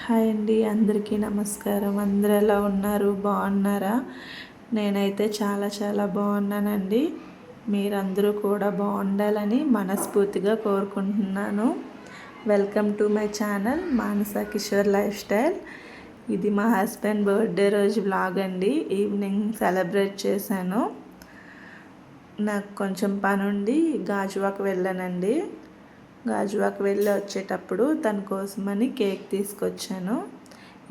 Hi అండి, అందరికీ నమస్కారం. అందరూ ఎలా ఉన్నారు? బాగున్నారా? నేనైతే చాలా చాలా బాగున్నానండి. మీరందరూ కూడా బాగుండాలని మనస్ఫూర్తిగా కోరుకుంటున్నాను. Welcome to my channel Manasa Kishore life style. ఇది మా హస్బెండ్ బర్త్డే రోజు వ్లాగ్ అండి. ఈవినింగ్ సెలబ్రేట్ చేశాను. నాకు కొంచెం పనుండి గాజువాక వెళ్ళానండి. గాజువాక వెళ్ళి వచ్చేటప్పుడు తన కోసమని కేక్ తీసుకొచ్చాను.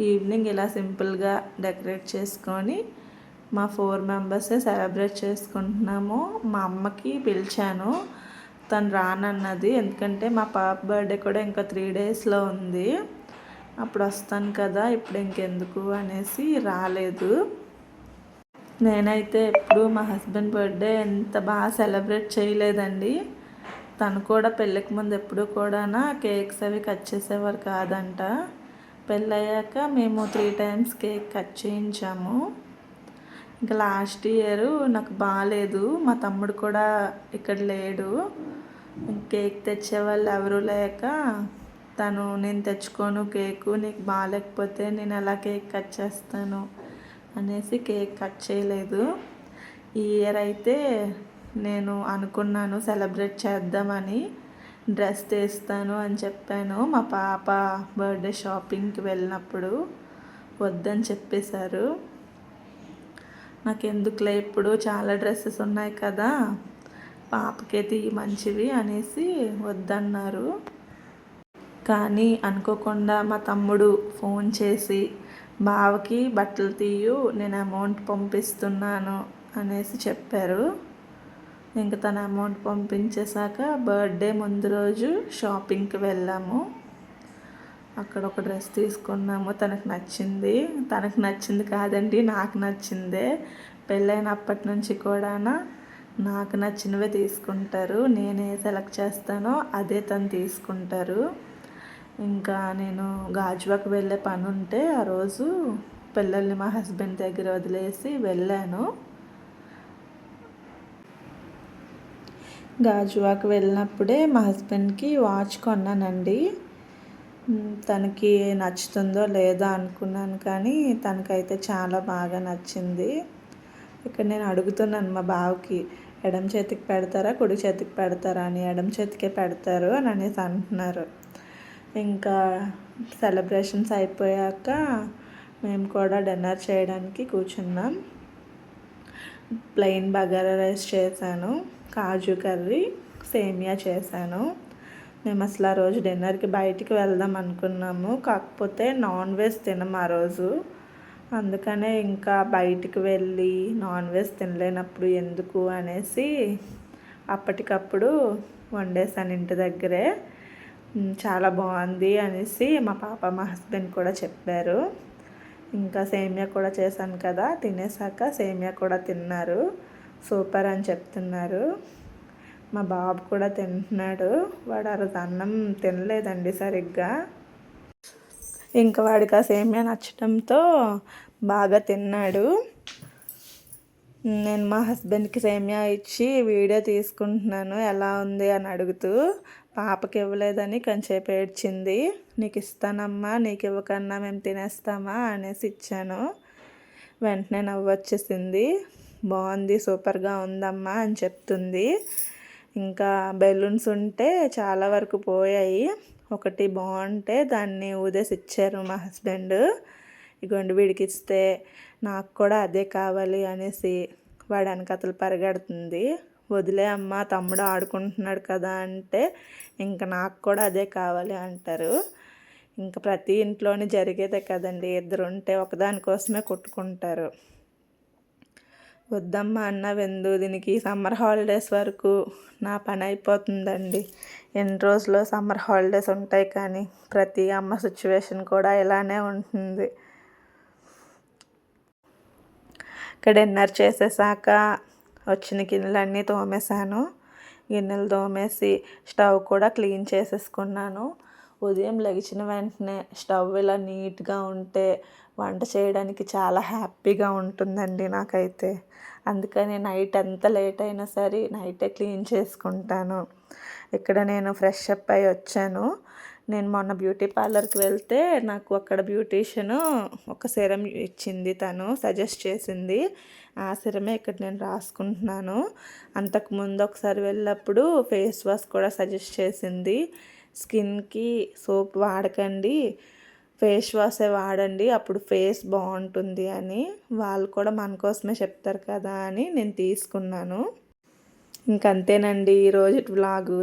ఈవినింగ్ ఇలా సింపుల్గా డెకరేట్ చేసుకొని మా 4 మెంబర్సే సెలబ్రేట్ చేసుకుంటున్నాము. మా అమ్మకి పిలిచాను, తను రానన్నది. ఎందుకంటే మా పాప బర్త్డే కూడా ఇంకా 3 డేస్లో ఉంది. అప్పుడు వస్తాను కదా, ఇప్పుడు ఇంకెందుకు అనేసి రాలేదు. నేనైతే ఎప్పుడు మా హస్బెండ్ బర్త్డే ఎంత బాగా సెలబ్రేట్ చేయలేదండి. తను కూడా పెళ్ళికి ముందు ఎప్పుడు కూడా కేక్స్ అవి కట్ చేసేవారు కాదంట. పెళ్ళయ్యాక మేము 3 టైమ్స్ కేక్ కట్ చేయించాము. ఇంకా లాస్ట్ ఇయర్ నాకు బాగాలేదు, మా తమ్ముడు కూడా ఇక్కడ లేడు, కేక్ తెచ్చేవాళ్ళు ఎవరు లేక నేను తెచ్చుకోను కేకు, నీకు బాగాలేకపోతే నేను ఎలా కేక్ కట్ చేస్తాను అనేసి కేక్ కట్ చేయలేదు. ఈ ఇయర్ అయితే నేను అనుకున్నాను సెలబ్రేట్ చేద్దామని, డ్రెస్ తీస్తాను అని చెప్పాను. మా పాప బర్త్డే షాపింగ్కి వెళ్ళినప్పుడు వద్దని చెప్పేశారు. నాకెందుకులే, ఇప్పుడు చాలా డ్రెస్సెస్ ఉన్నాయి కదా, పాపకైతే ఈ మంచివి అనేసి వద్దన్నారు. కానీ అనుకోకుండా మా తమ్ముడు ఫోన్ చేసి బావకి బట్టలు తీయు, నేను అమౌంట్ పంపిస్తున్నాను అనేసి చెప్పారు. ఇంకా తన అమౌంట్ పంపించేశాక బర్త్డే ముందు రోజు షాపింగ్కి వెళ్ళాము. అక్కడ ఒక డ్రెస్ తీసుకున్నాము. తనకు నచ్చింది కాదండి, నాకు నచ్చిందే. పెళ్ళైనప్పటి నుంచి కూడా నాకు నచ్చినవే తీసుకుంటారు. నేనే సెలెక్ట్ చేస్తానో అదే తను తీసుకుంటారు. ఇంకా నేను గాజువాక వెళ్ళే పని ఉంటే ఆ రోజు పిల్లల్ని మా హస్బెండ్ దగ్గర వదిలేసి వెళ్ళాను. గాజువాక వెళ్ళినప్పుడే మా హస్బెండ్కి వాచ్ కొన్నానండి. తనకి నచ్చుతుందో లేదో అనుకున్నాను, కానీ తనకైతే చాలా బాగా నచ్చింది. ఇక్కడ నేను అడుగుతున్నాను మా బావకి, ఎడమ చేతికి పెడతారా కుడి చేతికి పెడతారా అని. ఎడమ చేతికే పెడతారు అని అనేసి అంటున్నారు. ఇంకా సెలబ్రేషన్స్ అయిపోయాక మేము కూడా డిన్నర్ చేయడానికి కూర్చున్నాం. ప్లెయిన్ బగారా రైస్ చేశాను, కాజు కర్రీ, సేమియా చేశాను. మేము అసలు ఆ రోజు డిన్నర్కి బయటికి వెళ్దాం అనుకున్నాము, కాకపోతే నాన్ వెజ్ తినము ఆ రోజు. అందుకనే ఇంకా బయటికి వెళ్ళి నాన్ వెజ్ తినలేనప్పుడు ఎందుకు అనేసి అప్పటికప్పుడు వండేసాను ఇంటి దగ్గరే. చాలా బాగుంది అనేసి మా పాప మా హస్బెండ్ కూడా చెప్పారు. ఇంకా సేమియా కూడా చేశాను కదా, తినేసాక సేమియా కూడా తిన్నారు, సూపర్ అని చెప్తున్నారు. మా బాబు కూడా తింటున్నాడు. వాడు ఆ రోజు అన్నం తినలేదండి సరిగ్గా. ఇంకా వాడికి ఆ సేమియా నచ్చడంతో బాగా తిన్నాడు. నేను మా హస్బెండ్కి సేమియా ఇచ్చి వీడియో తీసుకుంటున్నాను ఎలా ఉంది అని అడుగుతూ. పాపకి ఇవ్వలేదని కొంచెంసేపు ఏడ్చింది. నీకు ఇస్తానమ్మా, నీకు ఇవ్వకన్నా మేము తినేస్తామా అనేసి ఇచ్చాను. వెంటనే నవ్వు వచ్చేసింది. బాగుంది, సూపర్గా ఉందమ్మా అని చెప్తుంది. ఇంకా బెలూన్స్ ఉంటే చాలా వరకు పోయాయి. ఒకటి బాగుంటే దాన్ని ఊదేసి ఇచ్చారు మా హస్బెండ్. ఇగోండి వీడికి ఇస్తే నాకు కూడా అదే కావాలి అనేసి వాడు వెనకతలు పరిగెడుతుంది. వదిలే అమ్మ, తమ్ముడు ఆడుకుంటున్నాడు కదా అంటే ఇంకా నాకు కూడా అదే కావాలి అంటారు. ఇంకా ప్రతి ఇంట్లోనే జరిగేదే కదండి, ఇద్దరు ఉంటే ఒకదానికోసమే కొట్టుకుంటారు. వద్దమ్మా అన్న వెందు, దీనికి సమ్మర్ హాలిడేస్ వరకు నా పని అయిపోతుందండి. ఎన్ని రోజులు సమ్మర్ హాలిడేస్ ఉంటాయి, కానీ ప్రతి అమ్మ సిచ్యువేషన్ కూడా ఇలానే ఉంటుంది. ఇక్కడ డిన్నర్ చేసేసాక వచ్చిన గిన్నెలన్నీ తోమేశాను. గిన్నెలు తోమేసి స్టవ్ కూడా క్లీన్ చేసేసుకున్నాను. ఉదయం లెగిచిన వెంటనే స్టవ్ ఇలా నీట్గా ఉంటే వంట చేయడానికి చాలా హ్యాపీగా ఉంటుందండి నాకైతే. అందుకని నైట్ ఎంత లేట్ అయినా సరే నైటే క్లీన్ చేసుకుంటాను. ఇక్కడ నేను ఫ్రెష్ అప్ అయి వచ్చాను. నేను మొన్న బ్యూటీ పార్లర్కి వెళ్తే నాకు అక్కడ బ్యూటీషియన్ ఒక సిరం ఇచ్చింది, తను సజెస్ట్ చేసింది. ఆ సిరమే ఇక్కడ నేను రాసుకుంటున్నాను. అంతకుముందు ఒకసారి వెళ్ళినప్పుడు ఫేస్ వాష్ కూడా సజెస్ట్ చేసింది. స్కిన్కి సోప్ వాడకండి, ఫేస్ వాషే వాడండి, అప్పుడు ఫేస్ బాగుంటుంది అని. వాళ్ళు కూడా మన కోసమే చెప్తారు కదా అని నేను తీసుకున్నాను. ఇంకంతేనండి ఈరోజు వ్లాగు.